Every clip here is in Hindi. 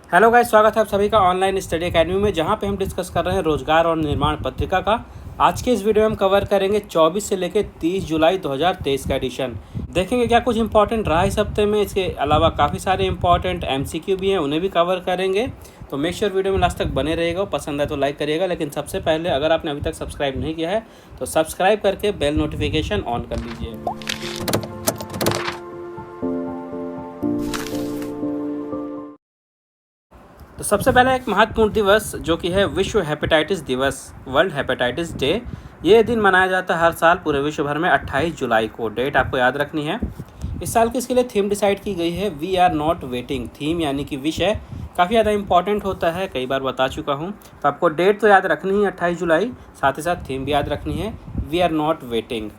हेलो गाइस, स्वागत है आप सभी का ऑनलाइन स्टडी एकेडमी में, जहां पे हम डिस्कस कर रहे हैं रोजगार और निर्माण पत्रिका का। आज के इस वीडियो में हम कवर करेंगे 24 से लेकर 30 जुलाई 2023 का एडिशन। देखेंगे क्या कुछ इंपॉर्टेंट रहा इस हफ्ते में। इसके अलावा काफ़ी सारे इंपॉर्टेंट एमसीक्यू भी हैं, उन्हें भी कवर करेंगे। तो मेक श्योर वीडियो में लास्ट तक बने रहेगा। पसंद है तो लाइक करिएगा, लेकिन सबसे पहले अगर आपने अभी तक सब्सक्राइब नहीं किया है तो सब्सक्राइब करके बेल नोटिफिकेशन ऑन कर लीजिए। तो सबसे पहले एक महत्वपूर्ण दिवस जो कि है विश्व हेपेटाइटिस दिवस, वर्ल्ड हेपेटाइटिस डे। ये दिन मनाया जाता है हर साल पूरे विश्व भर में 28 जुलाई को। डेट आपको याद रखनी है। इस साल की इसके लिए थीम डिसाइड की गई है, we are not waiting. Theme यानी कि विषय काफ़ी ज़्यादा इंपॉर्टेंट होता है, कई बार बता चुका हूँ। तो आपको डेट तो याद रखनी है 28 जुलाई, साथ ही साथ थीम भी याद रखनी है, वी आर नॉट वेटिंग।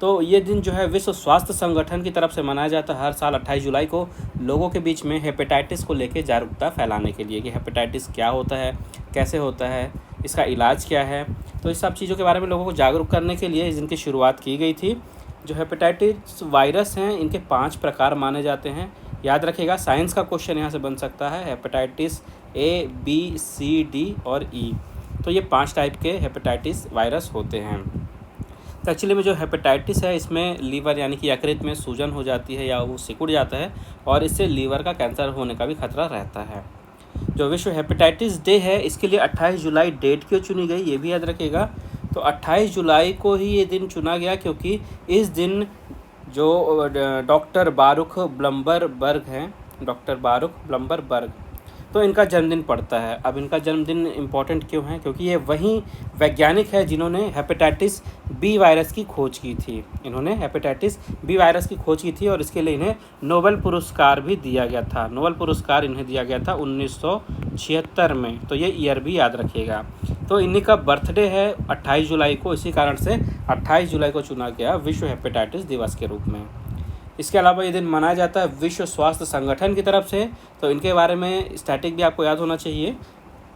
तो ये दिन जो है विश्व स्वास्थ्य संगठन की तरफ से मनाया जाता है हर साल 28 जुलाई को, लोगों के बीच में हेपेटाइटिस को लेकर जागरूकता फैलाने के लिए कि हेपेटाइटिस क्या होता है, कैसे होता है, इसका इलाज क्या है। तो इस सब चीज़ों के बारे में लोगों को जागरूक करने के लिए इस दिन की शुरुआत की गई थी। जो हेपेटाइटिस वायरस हैं, इनके 5 प्रकार माने जाते हैं। याद रखिएगा, साइंस का क्वेश्चन यहाँ से बन सकता है। Hepatitis A, B, C, D और ई। तो ये 5 टाइप के हेपेटाइटिस वायरस होते हैं। तो एक्चुअली में जो हेपेटाइटिस है, इसमें लीवर यानी कि यकृत में सूजन हो जाती है या वो सिकुड़ जाता है, और इससे लीवर का कैंसर होने का भी खतरा रहता है। जो विश्व हेपेटाइटिस डे है, इसके लिए 28 जुलाई डेट क्यों चुनी गई ये भी याद रखिएगा। तो 28 जुलाई को ही ये दिन चुना गया क्योंकि इस दिन जो डॉक्टर बारुख ब्लम्बरबर्ग हैं, डॉक्टर बारुख ब्लम्बरबर्ग, तो इनका जन्मदिन पड़ता है। अब इनका जन्मदिन इम्पॉर्टेंट क्यों है? क्योंकि ये वही वैज्ञानिक है जिन्होंने हेपेटाइटिस बी वायरस की खोज की थी। इन्होंने हेपेटाइटिस बी वायरस की खोज की थी और इसके लिए इन्हें नोबेल पुरस्कार भी दिया गया था। नोबेल पुरस्कार इन्हें दिया गया था 1976 में। तो ये ईयर भी याद रखिएगा। तो इन्हीं का बर्थडे है 28 जुलाई को, इसी कारण से 28 जुलाई को चुना गया विश्व हेपेटाइटिस दिवस के रूप में। इसके अलावा ये दिन मनाया जाता है विश्व स्वास्थ्य संगठन की तरफ से। तो इनके बारे में स्टैटिक भी आपको याद होना चाहिए।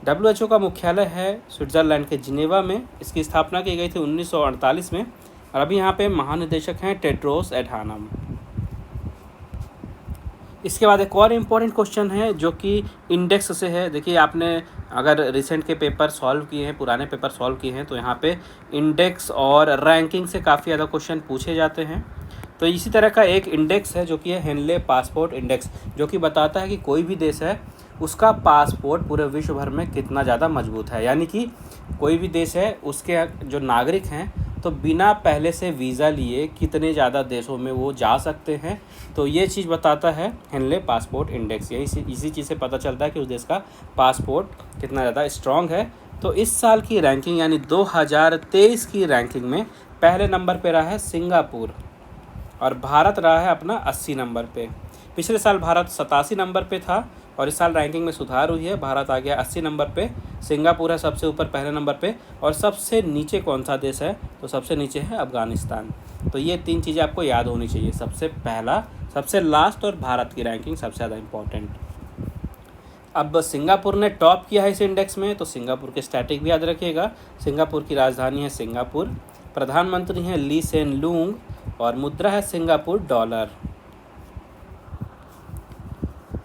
WHO का मुख्यालय है स्विट्ज़रलैंड के जिनेवा में। इसकी स्थापना की गई थी 1948 में, और अभी यहाँ पे महानिदेशक हैं टेड्रोस एडहानम। इसके बाद एक और इम्पोर्टेंट क्वेश्चन है जो कि इंडेक्स से है। देखिए, आपने अगर रिसेंट के पेपर सॉल्व किए हैं, पुराने पेपर सॉल्व किए हैं, तो यहाँ पे इंडेक्स और रैंकिंग से काफ़ी ज़्यादा क्वेश्चन पूछे जाते हैं। तो इसी तरह का एक इंडेक्स है जो कि है हेनले पासपोर्ट इंडेक्स, जो कि बताता है कि कोई भी देश है उसका पासपोर्ट पूरे विश्व भर में कितना ज़्यादा मजबूत है। यानी कि कोई भी देश है, उसके जो नागरिक हैं तो बिना पहले से वीज़ा लिए कितने ज़्यादा देशों में वो जा सकते हैं। तो ये चीज़ बताता है हेनले पासपोर्ट इंडेक्स। इसी चीज़ से पता चलता है कि उस देश का पासपोर्ट कितना ज़्यादा स्ट्रॉन्ग है। तो इस साल की रैंकिंग यानी 2023 की रैंकिंग में पहले नंबर पर रहा है सिंगापुर, और भारत रहा है अपना 80 नंबर पे। पिछले साल भारत 87 नंबर पे था, और इस साल रैंकिंग में सुधार हुई है, भारत आ गया 80 नंबर पे। सिंगापुर है सबसे ऊपर पहले नंबर पे, और सबसे नीचे कौन सा देश है? तो सबसे नीचे है अफ़गानिस्तान। तो ये 3 चीज़ें आपको याद होनी चाहिए, सबसे पहला, सबसे लास्ट और भारत की रैंकिंग सबसे ज़्यादा इम्पोर्टेंट। अब सिंगापुर ने टॉप किया है इस इंडेक्स में, तो सिंगापुर के स्टैटिक भी याद रखिएगा। सिंगापुर की राजधानी है सिंगापुर, प्रधानमंत्री हैं ली सेन लूंग, और मुद्रा है सिंगापुर डॉलर।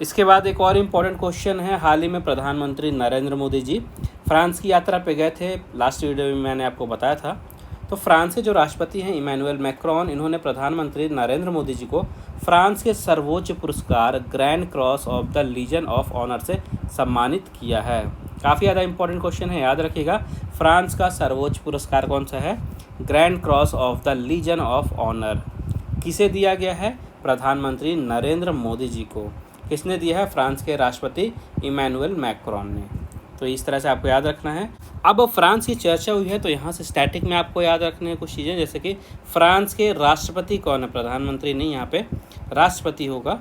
इसके बाद एक और इम्पोर्टेंट क्वेश्चन है। हाल ही में प्रधानमंत्री नरेंद्र मोदी जी फ्रांस की यात्रा पे गए थे, लास्ट वीडियो में मैंने आपको बताया था। तो फ्रांस के जो राष्ट्रपति हैं इमैनुअल मैक्रोन, इन्होंने प्रधानमंत्री नरेंद्र मोदी जी को फ्रांस के सर्वोच्च पुरस्कार grand cross of the legion of honour से सम्मानित किया है। काफ़ी ज़्यादा इंपॉर्टेंट क्वेश्चन है, याद रखिएगा। फ्रांस का सर्वोच्च पुरस्कार कौन सा है? Grand cross of the legion of honour. किसे दिया गया है? प्रधानमंत्री नरेंद्र मोदी जी को। किसने दिया है? फ्रांस के राष्ट्रपति इमैनुअल मैक्रोन ने। तो इस तरह से आपको याद रखना है। अब फ्रांस की चर्चा हुई है, तो यहाँ से स्टैटिक में आपको याद रखने हैं कुछ चीज़ें, जैसे कि फ्रांस के राष्ट्रपति कौन है? प्रधानमंत्री नहीं, यहाँ पे राष्ट्रपति होगा,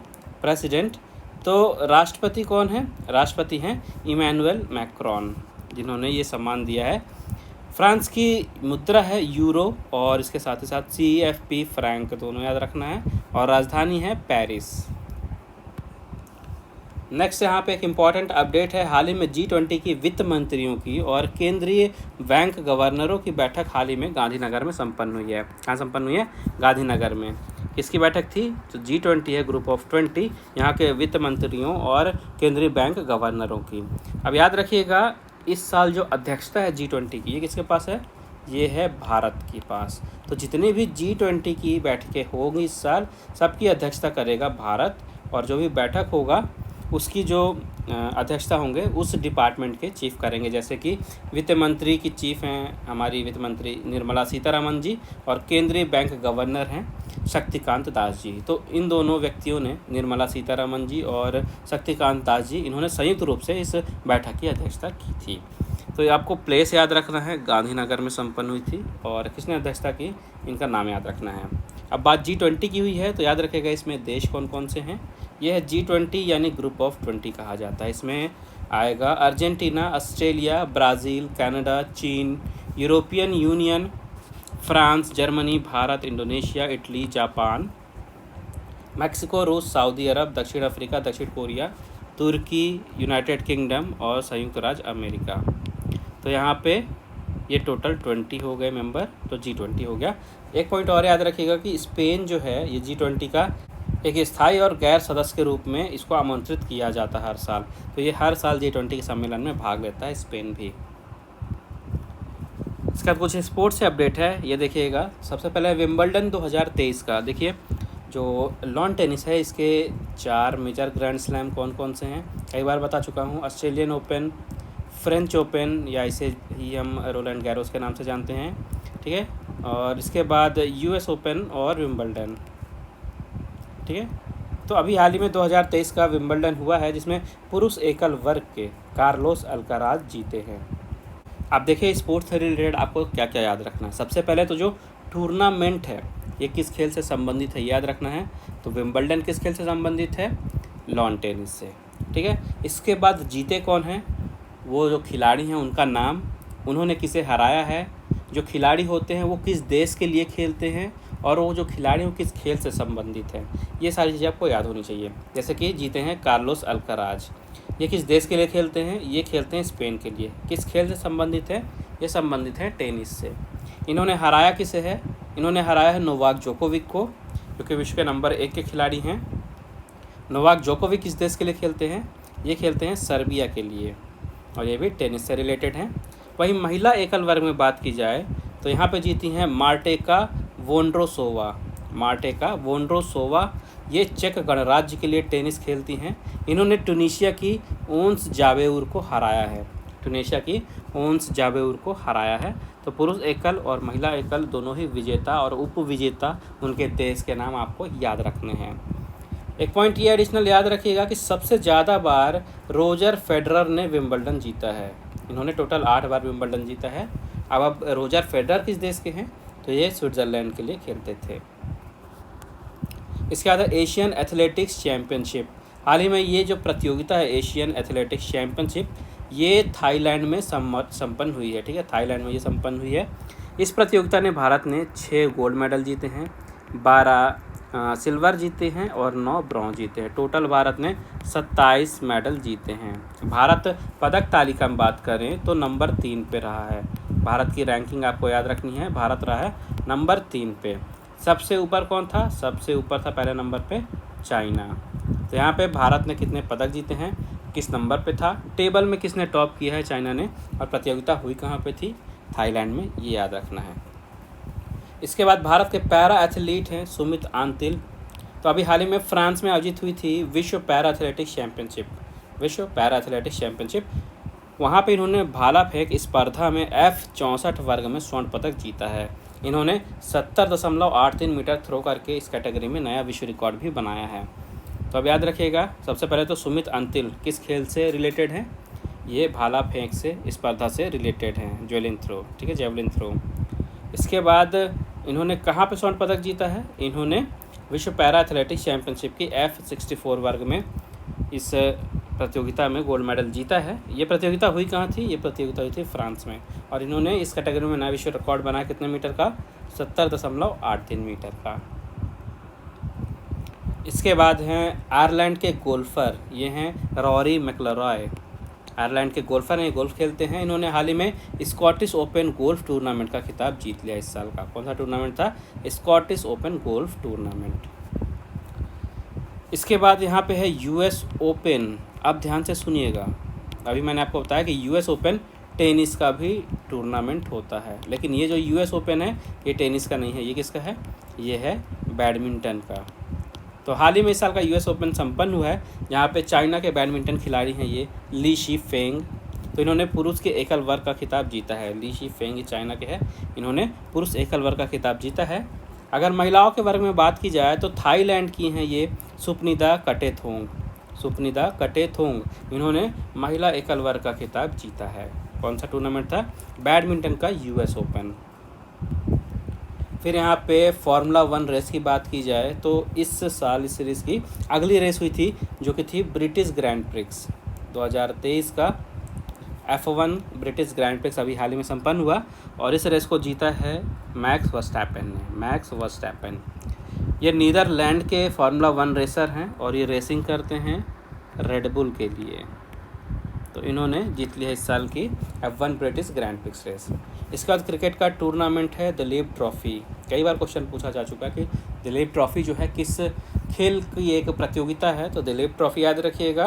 प्रेसिडेंट। तो राष्ट्रपति कौन है? राष्ट्रपति हैं इमैनुअल मैक्रोन, जिन्होंने ये सम्मान दिया है। फ्रांस की मुद्रा है यूरो, और इसके साथ ही साथ CFP फ्रैंक, दोनों याद रखना है, और राजधानी है पेरिस। नेक्स्ट यहाँ पे एक इम्पॉर्टेंट अपडेट है। हाल ही में G20 की वित्त मंत्रियों की और केंद्रीय बैंक गवर्नरों की बैठक हाल ही में गांधीनगर में संपन्न हुई है। कहाँ संपन्न हुई है? गांधीनगर में। किसकी बैठक थी? तो G20 है, ग्रुप ऑफ 20, यहाँ के वित्त मंत्रियों और केंद्रीय बैंक गवर्नरों की। अब याद रखिएगा, इस साल जो अध्यक्षता है G20 की, ये किसके पास है? ये है भारत के पास। तो जितनी भी G20 की बैठकें होंगी इस साल, सबकी अध्यक्षता करेगा भारत, और जो भी बैठक होगा उसकी जो अध्यक्षता होंगे उस डिपार्टमेंट के चीफ करेंगे। जैसे कि वित्त मंत्री की चीफ हैं हमारी वित्त मंत्री निर्मला सीतारमण जी, और केंद्रीय बैंक गवर्नर हैं शक्तिकांत दास जी। तो इन दोनों व्यक्तियों ने, निर्मला सीतारमण जी और शक्तिकांत दास जी, इन्होंने संयुक्त रूप से इस बैठक की अध्यक्षता की थी। तो ये आपको प्लेस याद रखना है, गांधीनगर में संपन्न हुई थी, और किसने अध्यक्षता की, इनका नाम याद रखना है। अब बात G20 की हुई है, तो याद रखेगा इसमें देश कौन कौन से हैं। यह है G20 यानी ग्रुप ऑफ 20 कहा जाता है। इसमें आएगा अर्जेंटीना, ऑस्ट्रेलिया, ब्राज़ील, कनाडा, चीन, European union, France, Germany, Bharat, Indonesia, Italy, Japan, Mexico, रूस, सऊदी अरब, दक्षिण अफ्रीका, दक्षिण कोरिया, तुर्की, यूनाइटेड किंगडम और संयुक्त राज्य अमेरिका। तो यहाँ पे ये टोटल 20 हो गए मेंबर, तो G20 हो गया। एक पॉइंट और याद रखिएगा कि स्पेन जो है ये G20 का एक स्थायी और गैर सदस्य के रूप में इसको आमंत्रित किया जाता है हर साल। तो ये हर साल G20 के सम्मेलन में भाग लेता है स्पेन भी। इसके बाद कुछ स्पोर्ट्स से अपडेट है, ये देखिएगा। सबसे पहले विंबलडन 2023 का देखिए, जो लॉन टेनिस है इसके 4 मेजर ग्रैंड स्लैम कौन कौन से हैं, कई बार बता चुका हूँ। ऑस्ट्रेलियन ओपन, फ्रेंच ओपन, या इसे ही हम रोलैंड गैरोस के नाम से जानते हैं, ठीक है। और इसके बाद US ओपन और विंबलडन, ठीक है। तो अभी हाल ही में 2023 का विंबलडन हुआ है, जिसमें पुरुष एकल वर्ग के कार्लोस अल्काराज जीते हैं। आप देखिए स्पोर्ट्स से रिलेटेड आपको क्या क्या याद रखना है। सबसे पहले तो जो टूर्नामेंट है ये किस खेल से संबंधित है याद रखना है। तो विंबलडन किस खेल से संबंधित है? लॉन टेनिस से, ठीक है। इसके बाद जीते कौन हैं, वो जो खिलाड़ी हैं उनका नाम, उन्होंने किसे हराया है, जो खिलाड़ी होते हैं वो किस देश के लिए खेलते हैं, और वो जो खिलाड़ी वो किस खेल से संबंधित है। ये सारी चीज़ें आपको याद होनी चाहिए। जैसे कि जीते हैं कार्लोस अल्काराज, ये किस देश के लिए खेलते हैं? ये खेलते हैं स्पेन के लिए। किस खेल से संबंधित है? ये संबंधित है टेनिस से। इन्होंने हराया किसे है? इन्होंने हराया है नोवाक जोकोविक को, जो कि विश्व के नंबर 1 के खिलाड़ी हैं। नोवाक जोकोविक किस देश के लिए खेलते हैं? ये खेलते हैं सर्बिया के लिए, और ये भी टेनिस से रिलेटेड हैं। वहीं महिला एकल वर्ग में बात की जाए तो यहाँ पे जीती हैं मार्टेका वोंड्रोसोवा। मार्टेका वोंड्रोसोवा ये चेक गणराज्य के लिए टेनिस खेलती हैं। इन्होंने टूनीशिया की ओंस जाबेउर को हराया है। टूनीशिया की ओंस जाबेउर को हराया है। तो पुरुष एकल और महिला एकल दोनों ही विजेता और उपविजेता उनके देश के नाम आपको याद रखने हैं। एक पॉइंट ये एडिशनल याद रखिएगा कि सबसे ज़्यादा बार रोजर फेडरर ने विंबलडन जीता है। इन्होंने टोटल 8 बार विंबलडन जीता है। अब रोजर फेडरर किस देश के हैं? तो ये स्विट्ज़रलैंड के लिए खेलते थे। इसके बाद एशियन एथलेटिक्स चैम्पियनशिप। हाल ही में ये जो प्रतियोगिता है एशियन एथलेटिक्स चैम्पियनशिप, ये थाईलैंड में संपन्न हुई है, ठीक है। थाईलैंड में ये संपन्न हुई है। इस प्रतियोगिता ने भारत ने 6 गोल्ड मेडल जीते हैं, 12 सिल्वर जीते हैं और 9 ब्रॉन्ज जीते हैं। टोटल भारत ने 27 मेडल जीते हैं। भारत पदक तालिका में बात करें तो नंबर 3 पे रहा है। भारत की रैंकिंग आपको याद रखनी है, भारत रहा है नंबर 3 पे। सबसे ऊपर कौन था? सबसे ऊपर था पहले नंबर पे चाइना। तो यहाँ पे भारत ने कितने पदक जीते हैं, किस नंबर पे था, टेबल में किसने टॉप किया है? चाइना ने। और प्रतियोगिता हुई कहाँ पे थी? थाईलैंड में, ये याद रखना है। इसके बाद भारत के पैरा एथलीट हैं सुमित आंतिल। तो अभी हाल ही में फ्रांस में आयोजित हुई थी विश्व पैरा एथलेटिक्स चैम्पियनशिप। विश्व पैरा एथलेटिक्स चैम्पियनशिप, वहाँ पे इन्होंने भाला फेंक स्पर्धा में F64 वर्ग में स्वर्ण पदक जीता है। इन्होंने 70.83 मीटर थ्रो करके इस कैटेगरी में नया विश्व रिकॉर्ड भी बनाया है। तो अब याद रखिएगा, सबसे पहले तो सुमित अंतिल किस खेल से रिलेटेड हैं? ये भाला फेंक से स्पर्धा से रिलेटेड हैं, जेवलिन थ्रो, ठीक है, जेवलिन थ्रो। इसके बाद इन्होंने कहाँ पे स्वर्ण पदक जीता है? इन्होंने विश्व पैरा एथलेटिक्स चैम्पियनशिप की F64 वर्ग में इस प्रतियोगिता में गोल्ड मेडल जीता है। ये प्रतियोगिता हुई कहाँ थी? ये प्रतियोगिता हुई थी फ्रांस में, और इन्होंने इस कैटेगरी में नया विश्व रिकॉर्ड बनाया कितने मीटर का? 70.83 मीटर का। इसके बाद हैं आयरलैंड के गोल्फर, ये हैं रॉरी मैकइलरॉय। आयरलैंड के गोल्फर हैं, गोल्फ खेलते हैं। इन्होंने हाल ही में स्कॉटिश ओपन गोल्फ टूर्नामेंट का खिताब जीत लिया इस साल का। कौन सा टूर्नामेंट था? Scottish open golf tournament. इसके बाद यहाँ पे है यूएस ओपन। अब ध्यान से सुनिएगा, अभी मैंने आपको बताया कि यूएस ओपन टेनिस का भी टूर्नामेंट होता है, लेकिन ये जो यूएस ओपन है ये टेनिस का नहीं है। ये किसका है? ये है बैडमिंटन का। तो हाल ही में इस साल का यूएस ओपन संपन्न हुआ है, जहाँ पे चाइना के बैडमिंटन खिलाड़ी हैं ये ली शी फेंग। तो इन्होंने पुरुष के एकल वर्ग का खिताब जीता है। ली शी फेंग ये चाइना के हैं, इन्होंने पुरुष एकल वर्ग का खिताब जीता है। अगर महिलाओं के वर्ग में बात की जाए तो थाईलैंड की हैं ये सुपनिदा कटेथोंग। सुपनिदा कटेथोंग इन्होंने महिला एकल वर्ग का खिताब जीता है। कौन सा टूर्नामेंट था? बैडमिंटन का यूएस ओपन। फिर यहाँ पे फार्मूला 1 रेस की बात की जाए तो इस साल इस सीरीज़ की अगली रेस हुई थी, जो कि थी ब्रिटिश ग्रैंड प्रिक्स 2023 का। F1 ब्रिटिश ग्रैंड प्रिक्स अभी हाल ही में संपन्न हुआ और इस रेस को जीता है मैक्स वर्स्टैपेन ने। मैक्स वर्स्टैपेन ये नीदरलैंड के फार्मूला 1 रेसर हैं और ये रेसिंग करते हैं रेडबुल के लिए। तो इन्होंने जीत लिया इस साल की F1 British grand prix race. इसके बाद क्रिकेट का टूर्नामेंट है दिलीप ट्रॉफी। कई बार क्वेश्चन पूछा जा चुका है कि दिलीप ट्रॉफी जो है किस खेल की एक प्रतियोगिता है। तो दिलीप ट्रॉफी याद रखिएगा,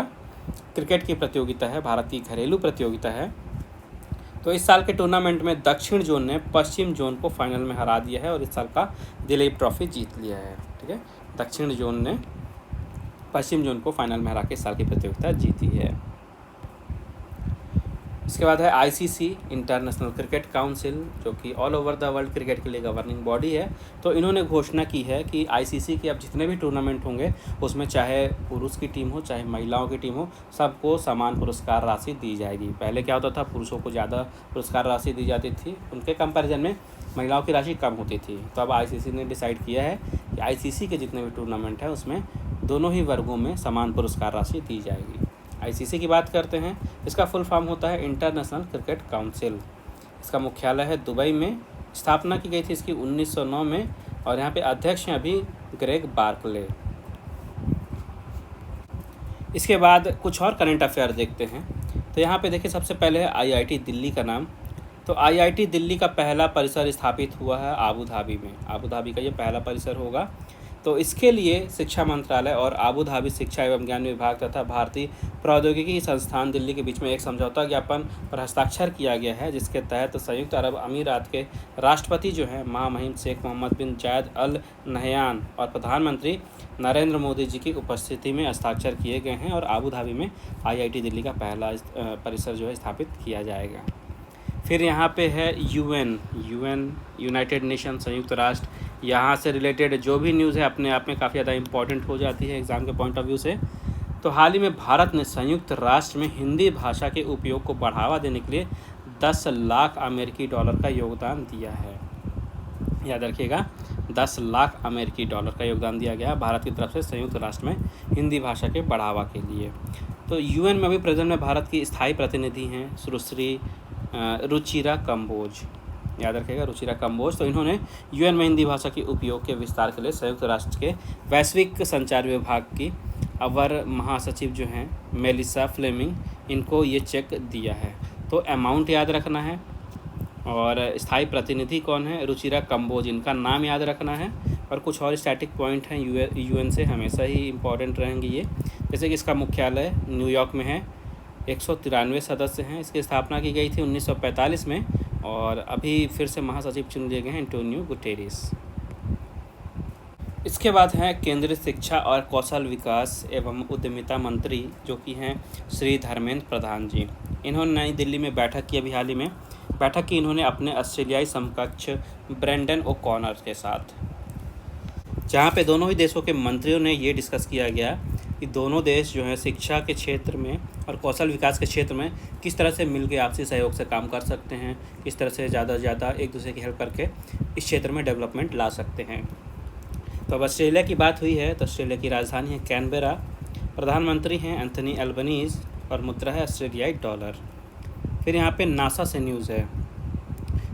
क्रिकेट की प्रतियोगिता है, भारत की घरेलू प्रतियोगिता है। तो इस साल के टूर्नामेंट में दक्षिण जोन ने पश्चिम जोन को फाइनल में हरा दिया है और इस साल का दिलीप ट्रॉफी जीत लिया है। ठीक है, दक्षिण जोन ने पश्चिम जोन को फाइनल में हरा के इस साल की प्रतियोगिता जीती है। इसके बाद है आईसीसी इंटरनेशनल क्रिकेट काउंसिल, जो कि all over the world cricket के लिए गवर्निंग बॉडी है। तो इन्होंने घोषणा की है कि आईसीसी के अब जितने भी टूर्नामेंट होंगे उसमें चाहे पुरुष की टीम हो चाहे महिलाओं की टीम हो, सबको समान पुरस्कार राशि दी जाएगी। पहले क्या होता था, पुरुषों को ज़्यादा पुरस्कार राशि दी जाती थी, उनके कंपैरिजन में महिलाओं की राशि कम होती थी। तो अब आईसीसी ने डिसाइड किया है कि आईसीसी के जितने भी टूर्नामेंट हैं उसमें दोनों ही वर्गों में समान पुरस्कार राशि दी जाएगी। आईसीसी की बात करते हैं, इसका फुल फॉर्म होता है इंटरनेशनल क्रिकेट काउंसिल। इसका मुख्यालय है दुबई में। स्थापना की गई थी इसकी 1909 में और यहाँ पे अध्यक्ष हैं अभी ग्रेग बार्कले। इसके बाद कुछ और करंट अफेयर देखते हैं। तो यहाँ पे देखिए, सबसे पहले है आईआईटी दिल्ली का नाम। तो आईआईटी दिल्ली का पहला परिसर स्थापित हुआ है आबू धाबी में। आबू धाबी का ये पहला परिसर होगा। तो इसके लिए शिक्षा मंत्रालय और आबू धाबी शिक्षा एवं ज्ञान विभाग तथा भारतीय प्रौद्योगिकी संस्थान दिल्ली के बीच में एक समझौता ज्ञापन पर हस्ताक्षर किया गया है, जिसके तहत संयुक्त अरब अमीरात के राष्ट्रपति जो हैं महामहिम शेख मोहम्मद बिन जायद अल नहयान और प्रधानमंत्री नरेंद्र मोदी जी की उपस्थिति में हस्ताक्षर किए गए हैं और आबू धाबी में आईआईटी दिल्ली का पहला परिसर जो है स्थापित किया जाएगा। फिर यहाँ पे है यूएन यूनाइटेड नेशन, संयुक्त राष्ट्र। यहाँ से रिलेटेड जो भी न्यूज़ है अपने आप में काफ़ी ज़्यादा इंपॉर्टेंट हो जाती है एग्ज़ाम के पॉइंट ऑफ व्यू से। तो हाल ही में भारत ने संयुक्त राष्ट्र में हिंदी भाषा के उपयोग को बढ़ावा देने के लिए 10 लाख अमेरिकी डॉलर का योगदान दिया है। याद रखिएगा, 10 लाख अमेरिकी डॉलर का योगदान दिया गया भारत की तरफ से संयुक्त राष्ट्र में हिंदी भाषा के बढ़ावा के लिए। तो यूएन में अभी प्रेजेंट में भारत की स्थायी प्रतिनिधि हैं सुश्री रुचिरा कंबोज। याद रखिएगा, रुचिरा कंबोज। तो इन्होंने यूएन में हिंदी भाषा के उपयोग के विस्तार के लिए संयुक्त राष्ट्र के वैश्विक संचार विभाग की अवर महासचिव जो हैं मेलिसा फ्लेमिंग, इनको ये चेक दिया है। तो अमाउंट याद रखना है और स्थायी प्रतिनिधि कौन है, रुचिरा कंबोज, इनका नाम याद रखना है। और कुछ और स्टैटिक पॉइंट हैं यूएन से हमेशा ही इम्पॉर्टेंट रहेंगे ये, जैसे कि इसका मुख्यालय न्यूयॉर्क में है। 193 सदस्य हैं। इसकी स्थापना की गई थी 1945 में और अभी फिर से महासचिव चुन लिए गए हैं एंटोनियो गुटेरेस। इसके बाद हैं केंद्रीय शिक्षा और कौशल विकास एवं उद्यमिता मंत्री, जो कि हैं श्री धर्मेंद्र प्रधान जी। इन्होंने नई दिल्ली में बैठक की, अभी हाल ही में बैठक की इन्होंने अपने ऑस्ट्रेलियाई समकक्ष ब्रेंडन ओकॉनर के साथ, जहाँ पे दोनों ही देशों के मंत्रियों ने ये डिस्कस किया गया कि दोनों देश जो है शिक्षा के क्षेत्र में और कौशल विकास के क्षेत्र में किस तरह से मिलकर आपसी सहयोग से काम कर सकते हैं, किस तरह से ज़्यादा से ज़्यादा एक दूसरे की हेल्प करके इस क्षेत्र में डेवलपमेंट ला सकते हैं। तो अब ऑस्ट्रेलिया की बात हुई है, तो ऑस्ट्रेलिया की राजधानी है कैनबेरा, प्रधानमंत्री हैं एंथनी एल्बनीज़ और मुद्रा है ऑस्ट्रेलियाई डॉलर। फिर यहाँ पे नासा से न्यूज़ है।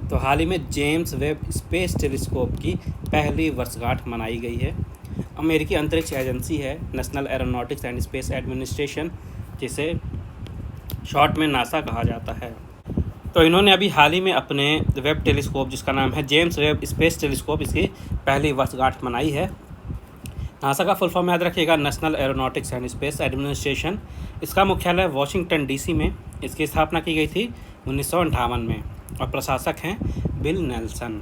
तो हाल ही में जेम्स वेब स्पेस टेलीस्कोप की पहली वर्षगांठ मनाई गई है। अमेरिकी अंतरिक्ष एजेंसी है national aeronautics and space administration, जिसे शॉर्ट में नासा कहा जाता है। तो इन्होंने अभी हाल ही में अपने वेब टेलीस्कोप जिसका नाम है जेम्स वेब स्पेस टेलीस्कोप, इसकी पहली वर्षगांठ मनाई है। नासा का फुल फॉर्म याद रखिएगा, national aeronautics and space administration. इसका मुख्यालय वॉशिंगटन डीसी में। इसकी स्थापना की गई थी 1958 में और प्रशासक हैं बिल नेल्सन।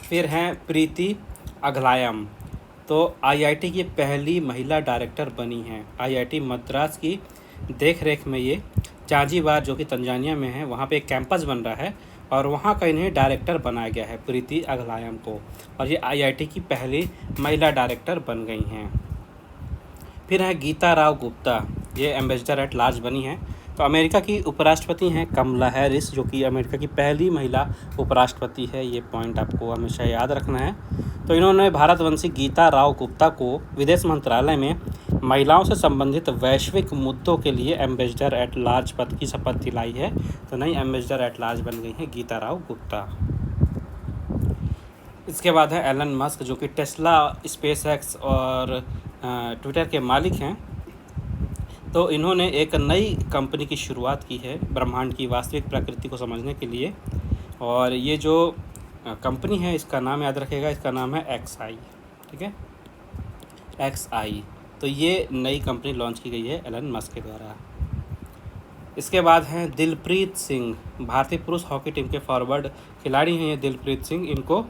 फिर हैं प्रीति अगलायम, तो आईआईटी की पहली महिला डायरेक्टर बनी हैं। आईआईटी मद्रास की देखरेख में ये जांजीबार जो कि तंजानिया में है, वहाँ पे एक कैंपस बन रहा है और वहाँ का इन्हें डायरेक्टर बनाया गया है, प्रीति अगलायम को, और ये आईआईटी की पहली महिला डायरेक्टर बन गई हैं। फिर है गीता राव गुप्ता, ये एम्बेसडर एट लार्ज बनी हैं। तो अमेरिका की उपराष्ट्रपति हैं कमला हैरिस, जो कि अमेरिका की पहली महिला उपराष्ट्रपति है। ये पॉइंट आपको हमेशा याद रखना है। तो इन्होंने भारतवंशी गीता राव गुप्ता को विदेश मंत्रालय में महिलाओं से संबंधित वैश्विक मुद्दों के लिए एम्बेसडर एट लार्ज पद की शपथ दिलाई है। तो नई एम्बेसडर एट लार्ज बन गई हैं गीता राव गुप्ता। इसके बाद है एलन मस्क, जो कि टेस्ला, स्पेसएक्स और ट्विटर के मालिक हैं। तो इन्होंने एक नई कंपनी की शुरुआत की है ब्रह्मांड की वास्तविक प्रकृति को समझने के लिए, और ये जो कंपनी है इसका नाम याद रखेगा, इसका नाम है एक्सआई। ठीक है, एक्सआई। तो ये नई कंपनी लॉन्च की गई है एलन मस्क के द्वारा। इसके बाद हैं दिलप्रीत सिंह, भारतीय पुरुष हॉकी टीम के फॉरवर्ड खिलाड़ी हैं ये दिलप्रीत सिंह। इनको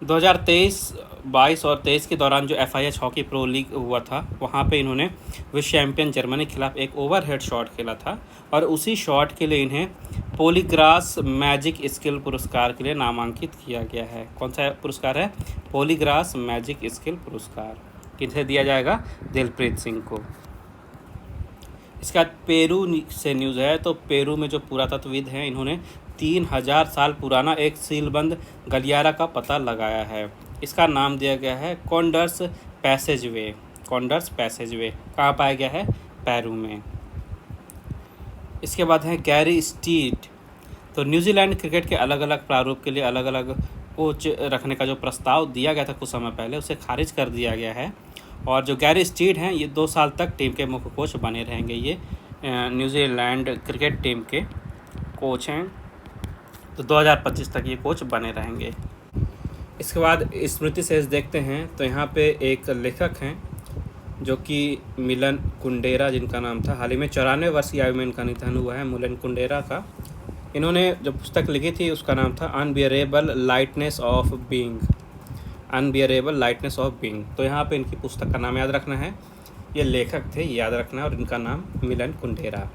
2023, 22 और 23 के दौरान जो FIH हॉकी प्रो लीग हुआ था, वहाँ पे इन्होंने विश्व चैंपियन जर्मनी के खिलाफ एक ओवरहेड शॉट खेला था, और उसी शॉट के लिए इन्हें पॉलीग्रास मैजिक स्किल पुरस्कार के लिए नामांकित किया गया है। कौन सा पुरस्कार है? पॉलीग्रास मैजिक स्किल पुरस्कार। किसे दिया जाएगा? दिलप्रीत सिंह को। इसके बाद पेरू से न्यूज़ है। तो पेरू में जो पुरातत्वविद हैं, इन्होंने 3000 साल पुराना एक सीलबंद गलियारा का पता लगाया है। इसका नाम दिया गया है कॉन्डर्स पैसेजवे। कॉन्डर्स पैसेजवे कहाँ पाया गया है? पेरू में। इसके बाद है गैरी स्टीड। तो न्यूजीलैंड क्रिकेट के अलग अलग प्रारूप के लिए अलग अलग कोच रखने का जो प्रस्ताव दिया गया था कुछ समय पहले, उसे खारिज कर दिया गया है। और जो गैरी स्टीड हैं, ये 2 साल तक टीम के मुख्य कोच बने रहेंगे। ये न्यूजीलैंड क्रिकेट टीम के कोच हैं, तो 2025 तक ये कोच बने रहेंगे। इसके बाद स्मृति शेष देखते हैं। तो यहाँ पे एक लेखक हैं जो कि मिलन कुंडेरा, जिनका नाम था, हाल ही में 94 वर्ष की आयु में इनका निधन हुआ है, मिलन कुंडेरा का। इन्होंने जो पुस्तक लिखी थी उसका नाम था unbearable lightness of being. Unbearable lightness of being. तो यहाँ पे इनकी पुस्तक का नाम याद रखना है। ये लेखक थे, याद रखना है, और इनका नाम मिलन कुंडेरा।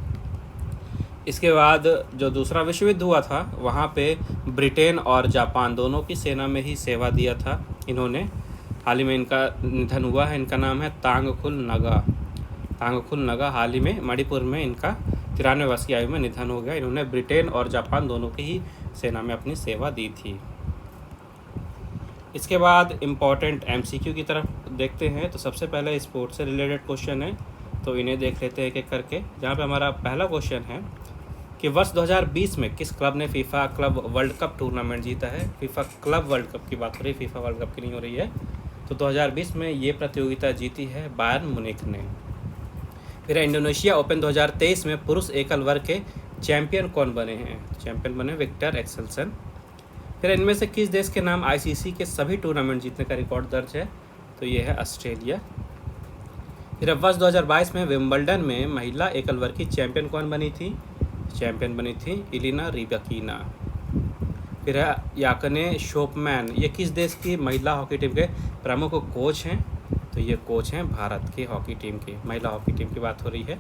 इसके बाद जो दूसरा विश्व युद्ध हुआ था, वहाँ पे ब्रिटेन और जापान दोनों की सेना में ही सेवा दिया था इन्होंने। हाल ही में इनका निधन हुआ है। इनका नाम है तांगखुल नगा। तांगखुल नगा हाल ही में मणिपुर में इनका 93 वर्ष की आयु में निधन हो गया। इन्होंने ब्रिटेन और जापान दोनों की ही सेना में अपनी सेवा दी थी। इसके बाद इम्पॉर्टेंट MCQ की तरफ देखते हैं। तो सबसे पहले स्पोर्ट्स से रिलेटेड क्वेश्चन है, तो इन्हें देख लेते हैं एक एक करके। जहाँ पे हमारा पहला क्वेश्चन है कि वर्ष 2020 में किस क्लब ने FIFA club world cup tournament जीता है? फीफा क्लब वर्ल्ड कप की बात हो रही है, फीफा वर्ल्ड कप की नहीं हो रही है। तो 2020 में ये प्रतियोगिता जीती है बायर्न मुनिक ने। फिर इंडोनेशिया ओपन 2023 में पुरुष एकल वर्ग के चैंपियन कौन बने हैं? चैंपियन बने विक्टर एक्सेल्सन। फिर इनमें से किस देश के नाम ICC के सभी टूर्नामेंट जीतने का रिकॉर्ड दर्ज है? तो ये है ऑस्ट्रेलिया। फिर अब वर्ष 2022 में विंबलडन में महिला एकल वर्ग की चैंपियन कौन बनी थी? चैंपियन बनी थी इलिना रिबकीना। फिर है याकने शोपमैन, ये किस देश की महिला हॉकी टीम के प्रमुख कोच हैं? तो ये कोच हैं भारत की हॉकी टीम की, महिला हॉकी टीम की बात हो रही है।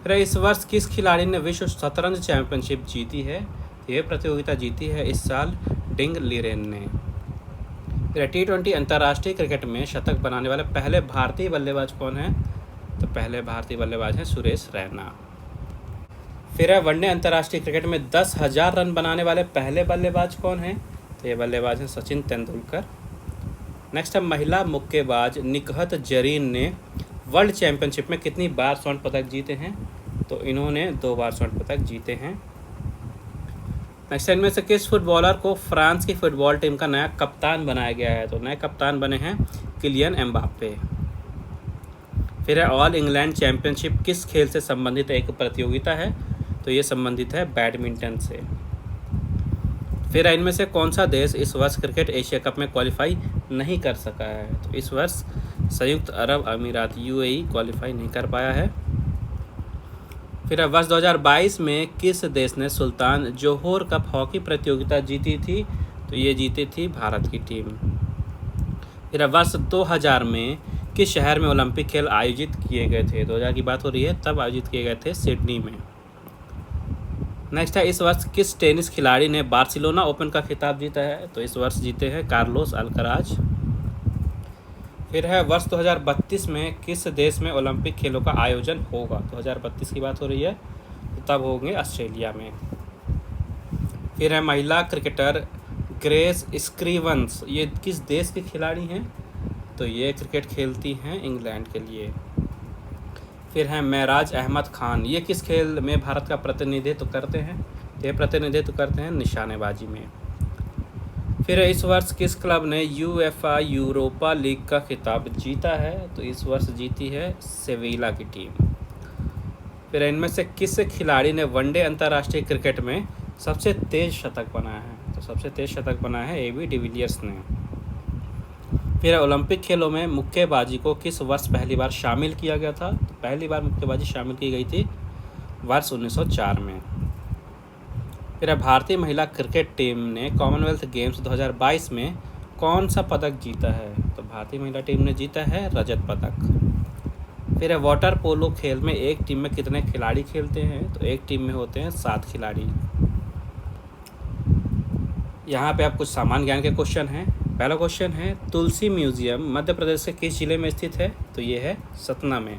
फिर इस वर्ष किस खिलाड़ी ने विश्व शतरंज चैंपियनशिप जीती है? ये प्रतियोगिता जीती है इस साल डिंग लीरेन ने। फिर T20 अंतर्राष्ट्रीय क्रिकेट में शतक बनाने वाले पहले भारतीय बल्लेबाज कौन हैं? तो पहले भारतीय बल्लेबाज हैं सुरेश रैना। फिर है वनडे अंतर्राष्ट्रीय क्रिकेट में 10,000 रन बनाने वाले पहले बल्लेबाज कौन हैं? तो ये बल्लेबाज हैं सचिन तेंदुलकर। नेक्स्ट है महिला मुक्केबाज निकहत जरीन ने वर्ल्ड चैंपियनशिप में कितनी बार स्वर्ण पदक जीते हैं? तो इन्होंने 2 बार स्वर्ण पदक जीते हैं। नेक्स्ट इनमें से किस फुटबॉलर को फ्रांस की फुटबॉल टीम का नया कप्तान बनाया गया है? तो नए कप्तान बने हैं किलियन एम्बाप्पे। फिर है ऑल इंग्लैंड चैम्पियनशिप किस खेल से संबंधित एक प्रतियोगिता है? तो ये संबंधित है बैडमिंटन से। फिर इनमें से कौन सा देश इस वर्ष क्रिकेट एशिया कप में क्वालिफाई नहीं कर सका है? तो इस वर्ष संयुक्त अरब अमीरात यूएई क्वालिफाई नहीं कर पाया है। फिर वर्ष 2022 में किस देश ने सुल्तान जोहोर कप हॉकी प्रतियोगिता जीती थी? तो ये जीती थी भारत की टीम। फिर वर्ष 2000 में किस शहर में ओलंपिक खेल आयोजित किए गए थे? 2000 की बात हो रही है, तब आयोजित किए गए थे सिडनी में। नेक्स्ट है, इस वर्ष किस टेनिस खिलाड़ी ने बार्सिलोना ओपन का खिताब जीता है? तो इस वर्ष जीते हैं कार्लोस अल्कराज। फिर है वर्ष 2032 में किस देश में ओलंपिक खेलों का आयोजन होगा? 2032 की बात हो रही है, तो तब होंगे ऑस्ट्रेलिया में। फिर है महिला क्रिकेटर ग्रेस स्क्रीवंस, ये किस देश के खिलाड़ी हैं? तो ये क्रिकेट खेलती हैं इंग्लैंड के लिए। फिर हैं मेराज अहमद खान, ये किस खेल में भारत का प्रतिनिधित्व करते हैं? ये प्रतिनिधित्व करते हैं निशानेबाजी में। फिर इस वर्ष किस क्लब ने यूएफए यूरोपा लीग का खिताब जीता है? तो इस वर्ष जीती है सेविला की टीम। फिर इनमें से किस खिलाड़ी ने वनडे अंतर्राष्ट्रीय क्रिकेट में सबसे तेज शतक बनाया है? तो सबसे तेज शतक बनाया है एबी डिविलियर्स ने। फिर ओलंपिक खेलों में मुक्केबाजी को किस वर्ष पहली बार शामिल किया गया था? तो पहली बार मुक्केबाजी शामिल की गई थी वर्ष 1904 में। फिर भारतीय महिला क्रिकेट टीम ने कॉमनवेल्थ गेम्स 2022 में कौन सा पदक जीता है? तो भारतीय महिला टीम ने जीता है रजत पदक। फिर वाटर पोलो खेल में एक टीम में कितने खिलाड़ी खेलते हैं? तो एक टीम में होते हैं 7 खिलाड़ी। यहाँ पे आप कुछ सामान्य ज्ञान के क्वेश्चन हैं। पहला क्वेश्चन है, तुलसी म्यूजियम मध्य प्रदेश के किस जिले में स्थित है? तो ये है सतना में।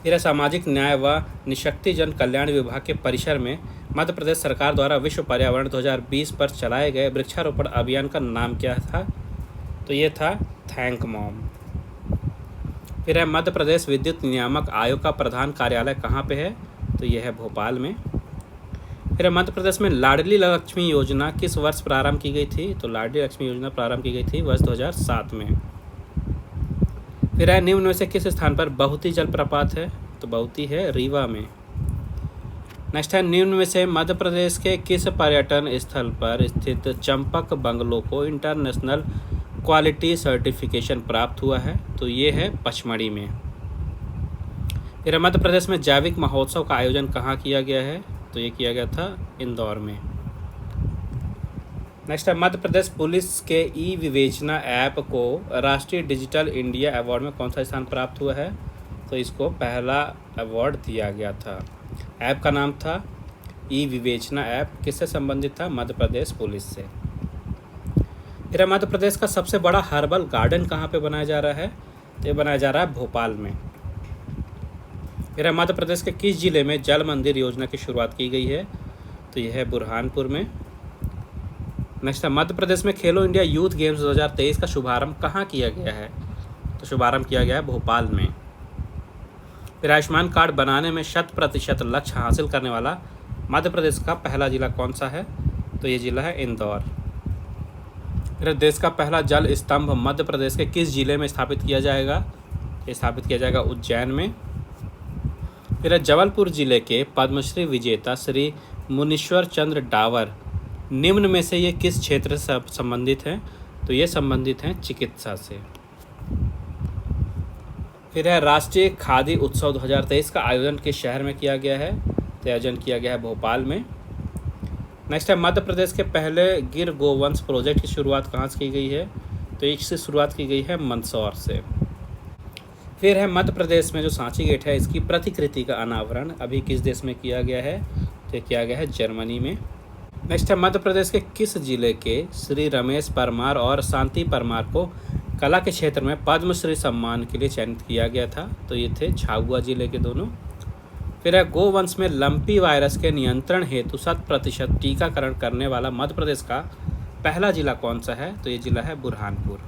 फिर सामाजिक न्याय व निशक्तिजन कल्याण विभाग के परिसर में मध्य प्रदेश सरकार द्वारा विश्व पर्यावरण 2020 पर चलाए गए वृक्षारोपण अभियान का नाम क्या था? तो ये था थैंक मॉम। फिर है मध्य प्रदेश विद्युत नियामक आयोग का प्रधान कार्यालय कहाँ पे है? तो यह है भोपाल में। फिर मध्य प्रदेश में लाडली लक्ष्मी योजना किस वर्ष प्रारंभ की गई थी? तो लाडली लक्ष्मी योजना प्रारंभ की गई थी वर्ष 2007 में। फिर है निम्न में से किस स्थान पर बहुती जलप्रपात है? तो बहुती है रीवा में। नेक्स्ट है, निम्न में से मध्य प्रदेश के किस पर्यटन स्थल पर स्थित चंपक बंगलो को इंटरनेशनल क्वालिटी सर्टिफिकेशन प्राप्त हुआ है? तो ये है पचमढ़ी में। फिर मध्य प्रदेश में जैविक महोत्सव का आयोजन कहाँ किया गया है? तो ये किया गया था इंदौर में। नेक्स्ट है, मध्य प्रदेश पुलिस के ई विवेचना ऐप को राष्ट्रीय डिजिटल इंडिया अवार्ड में कौन सा स्थान प्राप्त हुआ है? तो इसको पहला अवार्ड दिया गया था। ऐप का नाम था ई विवेचना ऐप। किससे संबंधित था? मध्य प्रदेश पुलिस से। फिर मध्य प्रदेश का सबसे बड़ा हर्बल गार्डन कहाँ पे बनाया जा रहा है? तो ये बनाया जा रहा है भोपाल में। फिर मध्य प्रदेश के किस जिले में जल मंदिर योजना की शुरुआत की गई है? तो यह है बुरहानपुर में। नेक्स्ट है, मध्य प्रदेश में खेलो इंडिया यूथ गेम्स 2023 का शुभारंभ कहाँ किया गया है? तो शुभारंभ किया गया है भोपाल में। फिर आयुष्मान कार्ड बनाने में 100% लक्ष्य हासिल करने वाला मध्य प्रदेश का पहला जिला कौन सा है? तो ये जिला है इंदौर। फिर देश का पहला जल स्तंभ मध्य प्रदेश के किस जिले में स्थापित किया जाएगा? ये स्थापित किया जाएगा उज्जैन में। फिर जबलपुर जिले के पद्मश्री विजेता श्री मुनीश्वर चंद्र डावर निम्न में से ये किस क्षेत्र से संबंधित हैं? तो ये संबंधित हैं चिकित्सा से। फिर है राष्ट्रीय खादी उत्सव 2023 का आयोजन किस शहर में किया गया है? तो आयोजन किया गया है भोपाल में। नेक्स्ट है, मध्य प्रदेश के पहले गिर गोवंश प्रोजेक्ट की शुरुआत कहाँ से की गई है? तो इससे शुरुआत की गई है मंदसौर से। फिर है मध्य प्रदेश में जो सांची गेट है इसकी प्रतिकृति का अनावरण अभी किस देश में किया गया है? तो किया गया है जर्मनी में। नेक्स्ट है, मध्य प्रदेश के किस जिले के श्री रमेश परमार और शांति परमार को कला के क्षेत्र में पद्मश्री सम्मान के लिए चयनित किया गया था? तो ये थे झाबुआ जिले के दोनों। फिर है, गोवंश में लंपी वायरस के नियंत्रण हेतु 100% टीकाकरण करने वाला मध्य प्रदेश का पहला जिला कौन सा है? तो ये जिला है बुरहानपुर।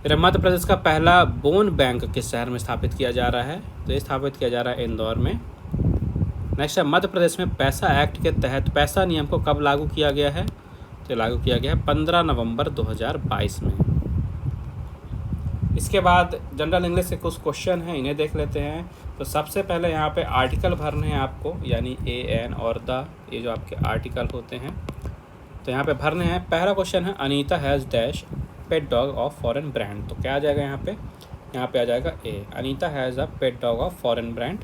फिर मध्य प्रदेश का पहला बोन बैंक किस शहर में स्थापित किया जा रहा है? तो ये स्थापित किया जा रहा है इंदौर में। नेक्स्ट है, मध्य प्रदेश में पैसा एक्ट के तहत पैसा नियम को कब लागू किया गया है? तो लागू किया गया है 15 नवंबर 2022 में। इसके बाद जनरल इंग्लिश के कुछ क्वेश्चन हैं, इन्हें देख लेते हैं। तो सबसे पहले यहाँ पे आर्टिकल भरने हैं आपको, यानी ए एन और द, ये जो आपके आर्टिकल होते हैं तो यहाँ पे भरने हैं। पहला क्वेश्चन है Anita has dash pet dog of foreign brand. तो क्या आ जाएगा यहाँ पे आ जाएगा a, Anita has a pet dog of foreign brand.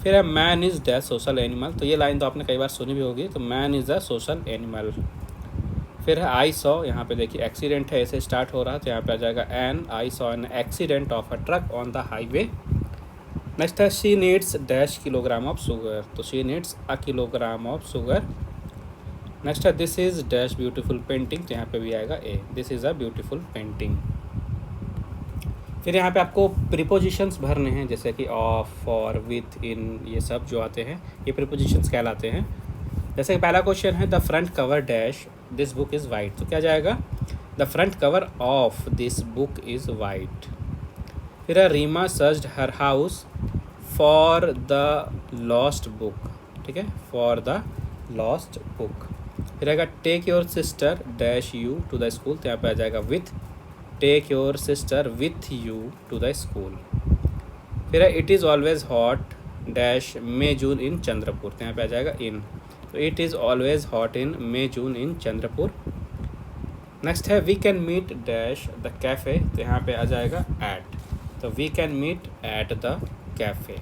फिर है man is dash social animal. तो ये लाइन तो आपने कई बार सुनी भी होगी, तो man is a social animal. फिर है आई सॉ, यहाँ पे देखिए एक्सीडेंट है, ऐसे स्टार्ट हो रहा है तो यहाँ पे आ जाएगा an I saw an accident of a truck on the highway. Next है she needs dash kilogram of sugar. तो she needs a kilogram of sugar. Next है this is dash beautiful painting. तो यहाँ पे भी आएगा a, this is a beautiful painting. फिर यहाँ पे आपको प्रीपोजिशंस भरने हैं, जैसे कि ऑफ, फॉर, विथ, इन, ये सब जो आते हैं ये प्रीपोजिशंस कहलाते हैं। जैसे कि पहला क्वेश्चन है the front cover dash this book is white. तो क्या जाएगा, the front cover of this book is white. फिर है Reema searched her house for the lost book. ठीक है, फॉर द लॉस्ट बुक। फिर आएगा take your sister dash you to the school. तो यहाँ पे आ जाएगा with, take your sister with you to the school. फिर है it is always hot dash may June in Chandrapur. तो यहाँ पे आ जाएगा इन, तो it is always hot in May June in Chandrapur. Next है we can meet dash the cafe. तो यहाँ पे आ जाएगा एट, तो we can meet at the cafe.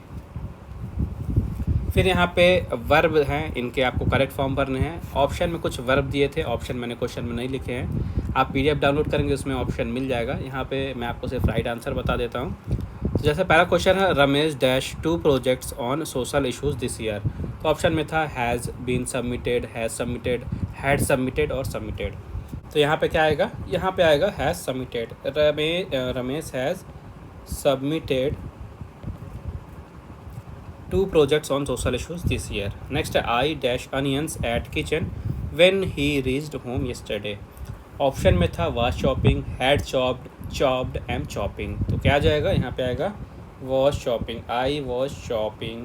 फिर यहाँ पे वर्ब हैं, इनके आपको करेक्ट फॉर्म भरने हैं। ऑप्शन में कुछ वर्ब दिए थे, ऑप्शन मैंने क्वेश्चन में नहीं लिखे हैं, आप पीडीएफ डाउनलोड करेंगे उसमें ऑप्शन मिल जाएगा। यहाँ पे मैं आपको सिर्फ राइट आंसर बता देता हूँ। तो जैसे पहला क्वेश्चन है Ramesh dash 2 projects on social issues this year. तो ऑप्शन में था has been submitted, has submitted, had submitted और सबमिटेड। तो यहाँ पे क्या आएगा, यहाँ पे आएगा has submitted. Ramesh has submitted 2 projects on social issues this year. Next, I dash onions at kitchen when he reached home yesterday. Option में था was chopping, had chopped, chopped, am chopping। तो क्या आ जाएगा, यहाँ पे आएगा was chopping, I was chopping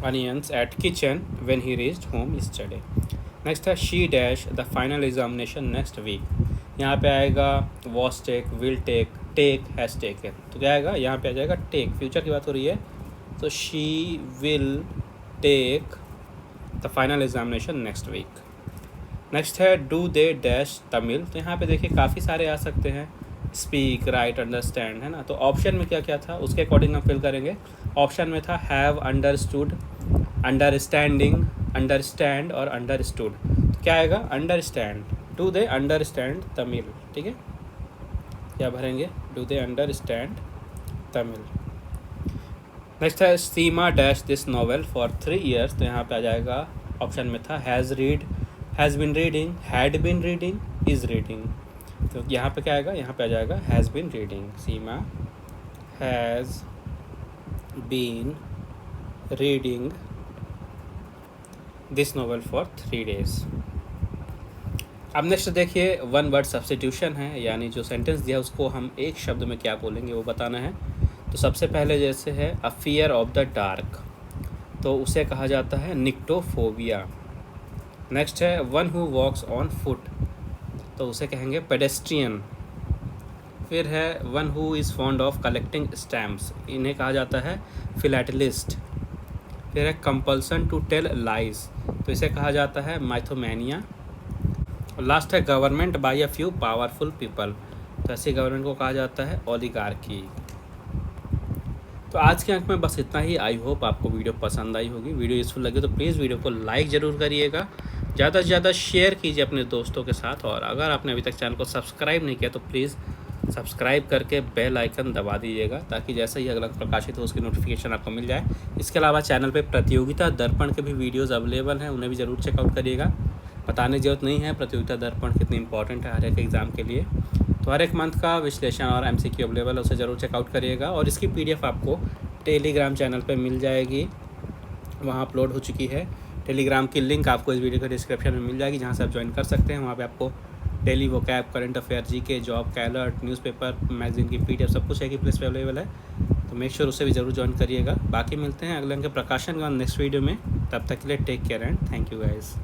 onions at kitchen when he reached home yesterday. Next है she dash the final examination next week। यहाँ पे आएगा was take, will take, take, has taken. तो क्या आएगा, यहाँ पे आ जाएगा टेक, फ्यूचर की बात हो रही है तो she will take the final examination next week. Next है डू दे डैश तमिल। तो यहाँ पे देखिए काफ़ी सारे आ सकते हैं, स्पीक, राइट, अंडरस्टैंड, है ना। तो ऑप्शन में क्या क्या था उसके अकॉर्डिंग हम फिल करेंगे। ऑप्शन में था हैव अंडरस्टूड, अंडरस्टैंडिंग, अंडरस्टैंड और अंडरस्टूड। तो क्या आएगा, understand, do they understand Tamil. ठीक है, क्या भरेंगे, do they understand Tamil. Next है Seema dash this novel for 3 years। तो यहाँ पे आ जाएगा, ऑप्शन में था has read, has been reading, had been reading, is reading. तो यहाँ पे क्या आएगा, यहाँ पे आ जाएगा has been reading. Seema has been reading this novel for 3 days। अब नेक्स्ट देखिए वन वर्ड सब्स्टिट्यूशन है, यानी जो सेंटेंस दिया उसको हम एक शब्द में क्या बोलेंगे वो बताना है। तो सबसे पहले जैसे है a fear of the dark, तो उसे कहा जाता है निक्टोफोबिया। नेक्स्ट है one who walks on foot, तो उसे कहेंगे पेडेस्ट्रियन। फिर है one who is fond of collecting stamps, इन्हें कहा जाता है फिलैटलिस्ट। फिर है कंपल्सन टू टेल लाइज, तो इसे कहा जाता है माइथोमैनिया। लास्ट है government by a few powerful people, तो ऐसी गवर्नमेंट को कहा जाता है ओलिगार्की। तो आज के अंक में बस इतना ही। आई होप आपको वीडियो पसंद आई होगी। वीडियो यूज़फुल लगे तो प्लीज़ वीडियो को लाइक ज़रूर करिएगा, ज़्यादा से ज़्यादा शेयर कीजिए अपने दोस्तों के साथ, और अगर आपने अभी तक चैनल को सब्सक्राइब नहीं किया तो प्लीज़ सब्सक्राइब करके बेल आइकन दबा दीजिएगा, ताकि जैसे ही अगला प्रकाशित हो उसकी नोटिफिकेशन आपको मिल जाए। इसके अलावा चैनल पे प्रतियोगिता दर्पण के भी वीडियोज़ अवेलेबल हैं, उन्हें भी ज़रूर चेकआउट करिएगा। बताने की ज़रूरत नहीं है प्रतियोगिता दर्पण कितनी इंपॉर्टेंट है हर एक एग्ज़ाम के लिए। तो हर एक मंथ का विश्लेषण और एमसीक्यू अवेलेबल है, उसे ज़रूर चेकआउट करिएगा। और इसकी पीडीएफ आपको टेलीग्राम चैनल पे मिल जाएगी, वहाँ अपलोड हो चुकी है। टेलीग्राम की लिंक आपको इस वीडियो के डिस्क्रिप्शन में मिल जाएगी, जहाँ से आप ज्वाइन कर सकते हैं। वहाँ पे आपको daily vocab, current affair, GK, job का अलर्ट, न्यूज़पेपर, मैगजीन की पीडीएफ सब कुछ एक ही प्लेस पे अवेलेबल है। तो मेक श्योर उससे भी ज़रूर ज्वाइन करिएगा। बाकी मिलते हैं अगले अंक के प्रकाशन का नेक्स्ट वीडियो में, तब तक के लिए take care and thank you guys.